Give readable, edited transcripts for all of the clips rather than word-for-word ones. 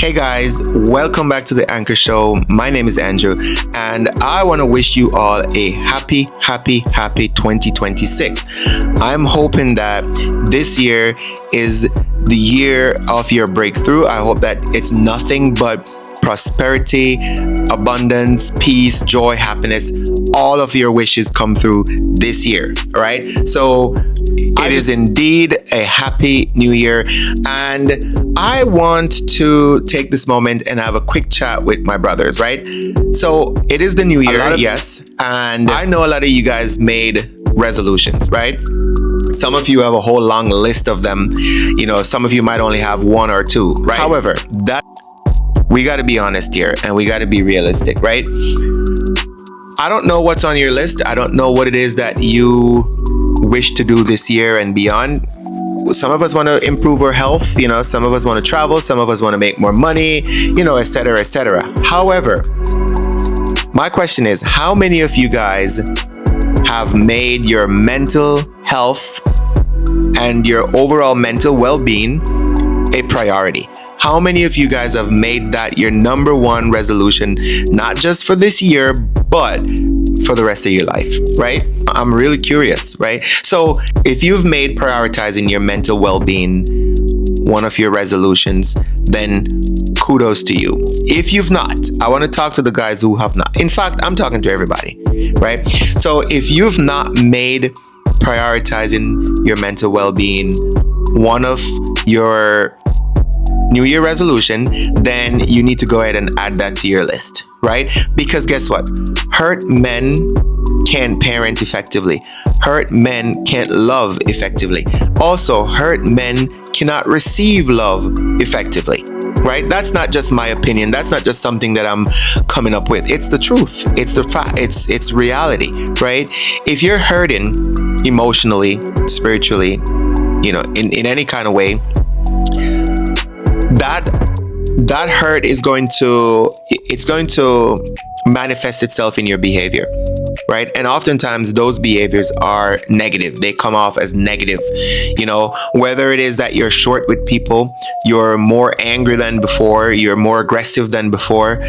Hey guys, welcome back to the Anchor Show. My name is Andrew, and I want to wish you all a happy 2026. I'm hoping that this year is the year of your breakthrough. I hope that it's nothing but prosperity, abundance, peace, joy, happiness. All of your wishes come through this year, all right? So it is indeed a happy new year, and I want to take this moment and have a quick chat with my brothers, right? So it is the new year, yes, and I know a lot of you guys made resolutions, right? Some of you have a whole long list of them. You know, some of you might only have one or two, right? However, we got to be honest here, and we got to be realistic, right? I don't know what's on your list. I don't know what it is that you wish to do this year and beyond. Some of us want to improve our health, you know, some of us want to travel, some of us want to make more money, you know, etc., etc. However, my question is, how many of you guys have made your mental health and your overall mental well-being a priority? How many of you guys have made that your number one resolution, not just for this year, but for the rest of your life, right? I'm really curious, right? So if you've made prioritizing your mental well-being one of your resolutions, then kudos to you. If you've not, I want to talk to the guys who have not. In fact, I'm talking to everybody, right? So if you've not made prioritizing your mental well-being one of your New Year resolution, then you need to go ahead and add that to your list, right? Because guess what? Hurt men can't parent effectively. Hurt men can't love effectively. Also, hurt men cannot receive love effectively, right? That's not just my opinion. That's not just something that I'm coming up with. It's the truth. It's the fact. It's reality, right? If you're hurting emotionally, spiritually, you know, in any kind of way, that hurt is going to manifest itself in your behavior, right? And oftentimes those behaviors are negative. They come off as negative, you know, whether it is that you're short with people, you're more angry than before, you're more aggressive than before,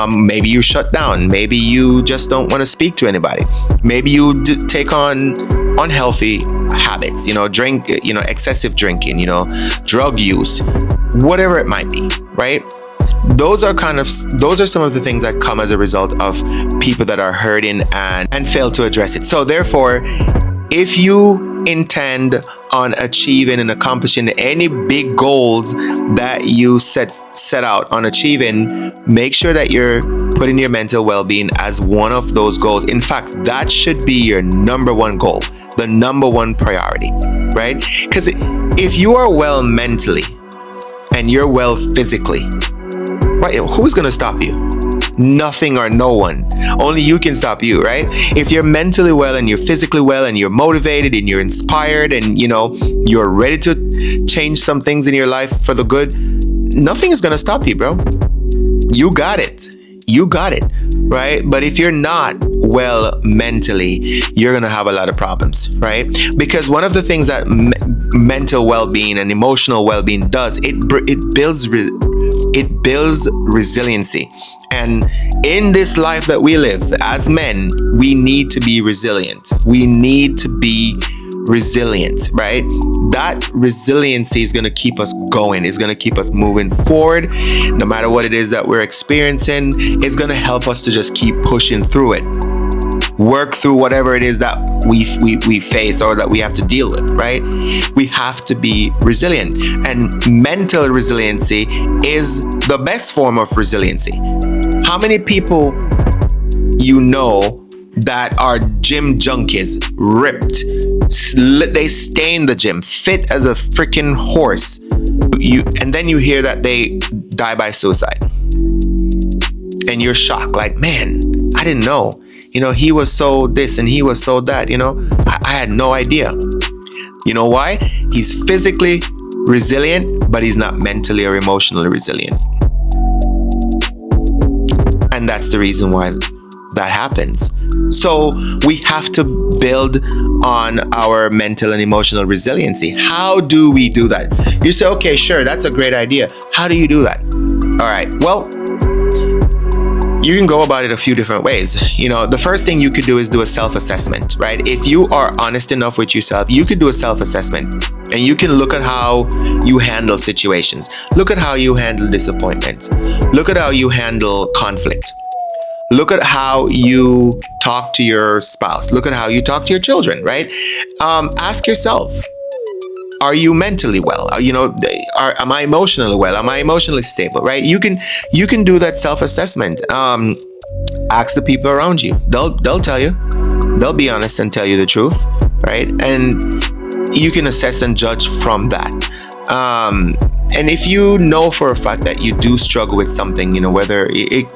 maybe you shut down, maybe you just don't want to speak to anybody, maybe you take on unhealthy habits, you know, excessive drinking, you know, drug use, whatever it might be, right? Those are some of the things that come as a result of people that are hurting and fail to address it. So therefore, if you intend on achieving and accomplishing any big goals that you set out on achieving, make sure that you're putting your mental well-being as one of those goals. In fact, that should be your number one goal, the number one priority, right? Because if you are well mentally and you're well physically, right, who's going to stop you? Nothing or no one. Only you can stop you, right? If you're mentally well and you're physically well and you're motivated and you're inspired and, you know, you're ready to change some things in your life for the good, nothing is going to stop you, bro. You got it. You got it, right? But if you're not well mentally, you're going to have a lot of problems, right? Because one of the things that mental well-being and emotional well-being does, it builds resiliency. And in this life that we live as men, we need to be resilient. We need to be resilient, right? That resiliency is going to keep us going. It's going to keep us moving forward. No matter what it is that we're experiencing, it's going to help us to just keep pushing through it. Work through whatever it is that we face or that we have to deal with, right? We have to be resilient. And mental resiliency is the best form of resiliency. How many people you know that are gym junkies, ripped, they stay in the gym, fit as a freaking horse, and then you hear that they die by suicide, and you're shocked, like, man, I didn't know, you know, he was so this and he was so that, you know, I had no idea. You know why? He's physically resilient, but he's not mentally or emotionally resilient. And that's the reason why that happens. So we have to build on our mental and emotional resiliency. How do we do that? You say, okay, sure, that's a great idea. How do you do that? All right. Well, you can go about it a few different ways. The first thing you could do is do a self-assessment, right? If you are honest enough with yourself, you could do a self-assessment and you can look at how you handle situations. Look at how you handle disappointments. Look at how you handle conflict. Look at how you talk to your spouse. Look at how you talk to your children, right? Ask yourself, are you mentally well? Am I emotionally well? Am I emotionally stable? Right? You can do that self-assessment. Ask the people around you. They'll tell you. They'll be honest and tell you the truth, right? And you can assess and judge from that. And if you know for a fact that you do struggle with something, whether it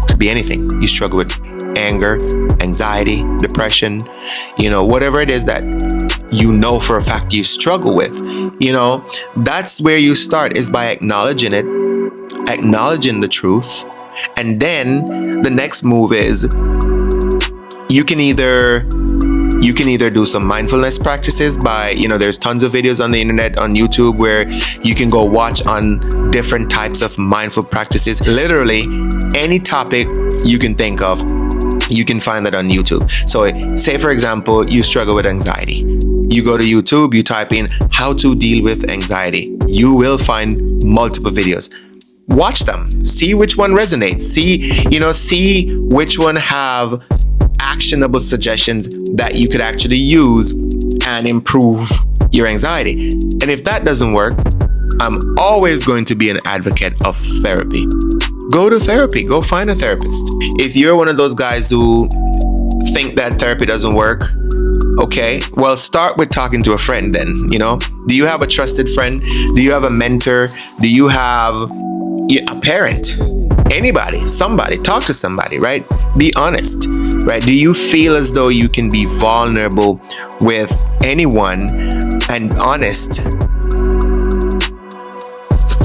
could be anything, you struggle with anger, anxiety, depression, whatever it is that for a fact you struggle with, that's where you start, is by acknowledging it, acknowledging the truth. And then the next move is you can either do some mindfulness practices by, there's tons of videos on the internet, on YouTube, where you can go watch on different types of mindful practices. Literally any topic you can think of, you can find that on YouTube. So say, for example, you struggle with anxiety. You go to YouTube, you type in how to deal with anxiety. You will find multiple videos. Watch them, see which one resonates, see which one have actionable suggestions that you could actually use and improve your anxiety. And if that doesn't work, I'm always going to be an advocate of therapy. Go to therapy, go find a therapist. If you're one of those guys who think that therapy doesn't work, okay, well, start with talking to a friend then. Do you have a trusted friend? Do you have a mentor? Do you have a parent? Anybody, somebody, talk to somebody, right? Be honest, right? Do you feel as though you can be vulnerable with anyone and honest?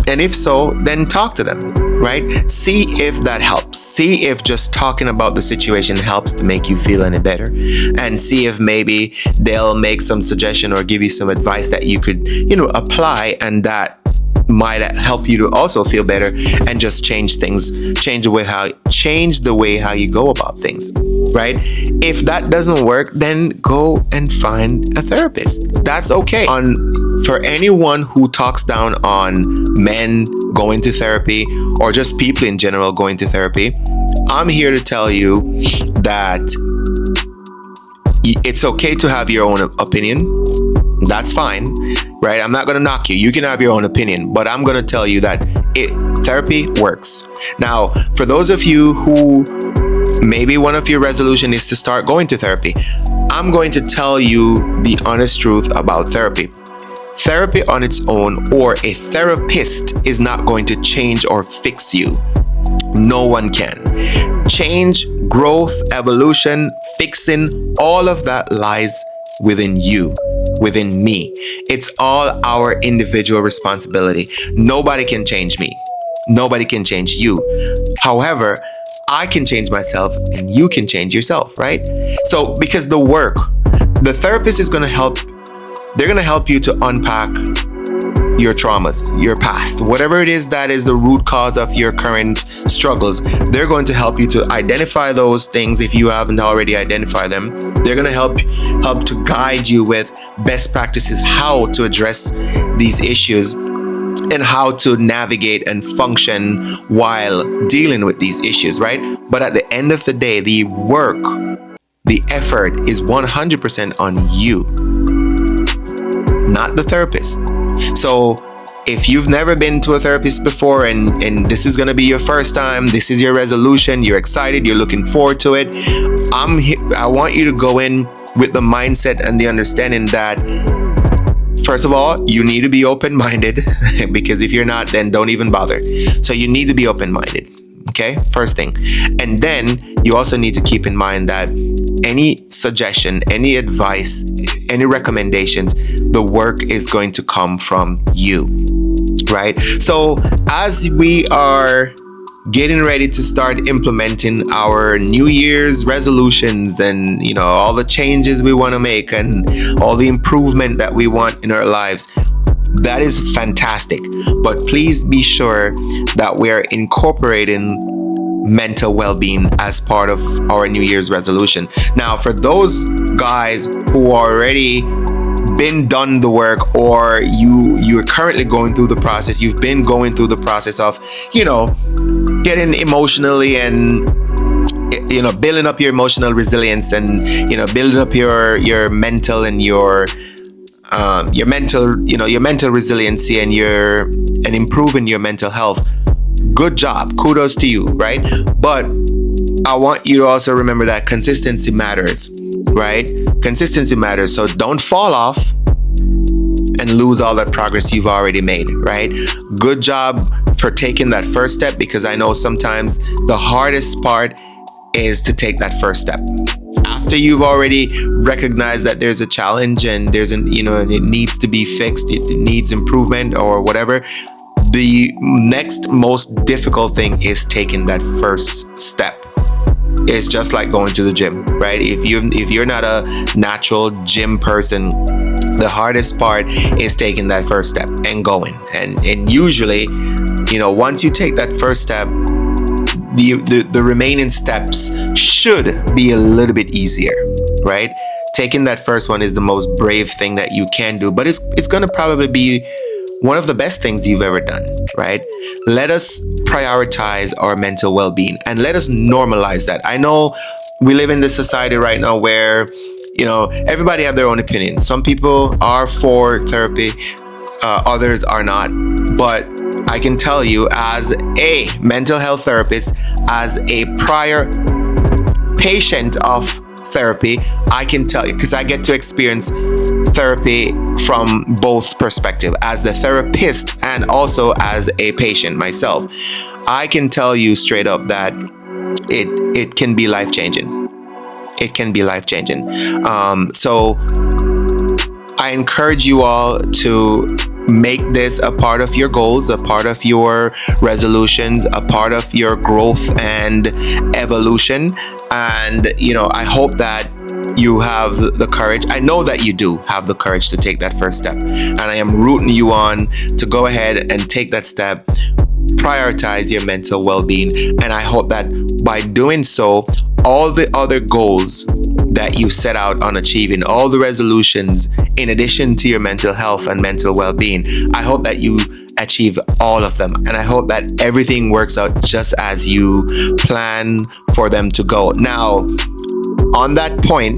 And if so, then talk to them, right? See if that helps. See if just talking about the situation helps to make you feel any better. And see if maybe they'll make some suggestion or give you some advice that you could, apply, and that might help you to also feel better and just change the way how you go about things, right? If that doesn't work, then go and find a therapist. That's okay. For anyone who talks down on men going to therapy, or just people in general going to therapy, I'm here to tell you that it's okay to have your own opinion. That's fine, right? I'm not going to knock you. You can have your own opinion, but I'm going to tell you that therapy works. Now, for those of you who maybe one of your resolution is to start going to therapy, I'm going to tell you the honest truth about therapy. Therapy on its own, or a therapist, is not going to change or fix you. No one can. Change, growth, evolution, fixing, all of that lies within you, within me. It's all our individual responsibility. Nobody can change me. Nobody can change you. However, I can change myself and you can change yourself, right? So, because the therapist is going to help. They're going to help you to unpack your traumas, your past, whatever it is that is the root cause of your current struggles. They're going to help you to identify those things if you haven't already identified them. They're going to help to guide you with best practices, how to address these issues and how to navigate and function while dealing with these issues, right? But at the end of the day, the work, the effort is 100% on you, not the therapist. So if you've never been to a therapist before and this is going to be your first time, this is your resolution, you're excited, you're looking forward to it, I want you to go in with the mindset and the understanding that, first of all, you need to be open-minded, because if you're not, then don't even bother. So you need to be open-minded. Okay, first thing. And then you also need to keep in mind that any suggestion, any advice, any recommendations, the work is going to come from you, right? So as we are getting ready to start implementing our New Year's resolutions and, all the changes we want to make and all the improvement that we want in our lives, that is fantastic. But please be sure that we are incorporating mental well-being as part of our New Year's resolution. Now, for those guys who already been done the work, or you're currently going through the process, you've been going through the process of, getting emotionally and building up your emotional resilience, and building up your mental and your mental resiliency, and improving your mental health. Good job, kudos to you, right? But I want you to also remember that consistency matters, right? Consistency matters. So don't fall off and lose all that progress you've already made, right? Good job for taking that first step, because I know sometimes the hardest part is to take that first step. After you've already recognized that there's a challenge and it needs to be fixed, it needs improvement or whatever, the next most difficult thing is taking that first step. It's just like going to the gym, right? If you're not a natural gym person, the hardest part is taking that first step and going. And usually, once you take that first step, the remaining steps should be a little bit easier, right? Taking that first one is the most brave thing that you can do, but it's going to probably be one of the best things you've ever done, right? Let us prioritize our mental well-being, and let us normalize that. I know we live in this society right now where, everybody have their own opinion. Some people are for therapy, others are not. But I can tell you, as a mental health therapist, as a prior patient of therapy, I can tell you, because I get to experience therapy from both perspectives, as the therapist and also as a patient myself. I can tell you straight up that it can be life-changing. It can be life-changing. So I encourage you all to make this a part of your goals, a part of your resolutions, a part of your growth and evolution. And, I hope that you have the courage. I know that you do have the courage to take that first step. And I am rooting you on to go ahead and take that step. Prioritize your mental well-being. And I hope that by doing so, all the other goals that you set out on achieving, all the resolutions, in addition to your mental health and mental well-being, I hope that you achieve all of them. And I hope that everything works out just as you plan for them to go. Now, on that point,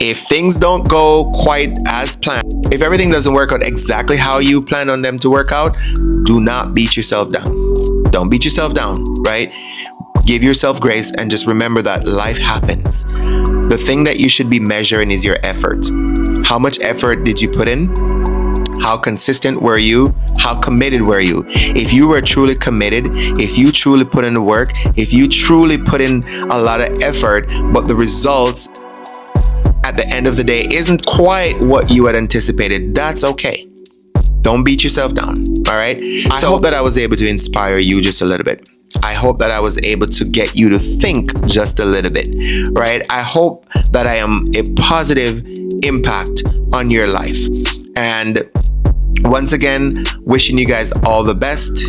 if things don't go quite as planned, if everything doesn't work out exactly how you plan on them to work out, do not beat yourself down. Don't beat yourself down, right? Give yourself grace, and just remember that life happens. The thing that you should be measuring is your effort. How much effort did you put in? How consistent were you? How committed were you? If you were truly committed, if you truly put in the work, if you truly put in a lot of effort, but the results at the end of the day isn't quite what you had anticipated, that's okay. Don't beat yourself down, all right? I hope that I was able to inspire you just a little bit. I hope that I was able to get you to think just a little bit, right? I hope that I am a positive impact on your life. And once again, wishing you guys all the best.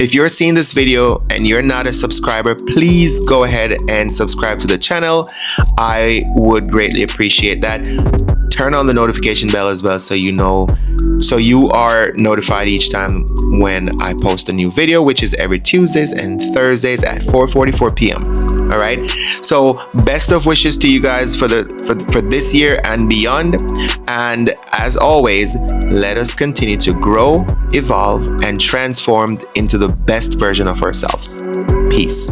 If you're seeing this video and you're not a subscriber, please go ahead and subscribe to the channel. I would greatly appreciate that. Turn on the notification bell as well, so you are notified each time when I post a new video, which is every Tuesdays and Thursdays at 4:44 p.m. All right. So best of wishes to you guys for this year and beyond. And as always, let us continue to grow, evolve, and transform into the best version of ourselves. Peace.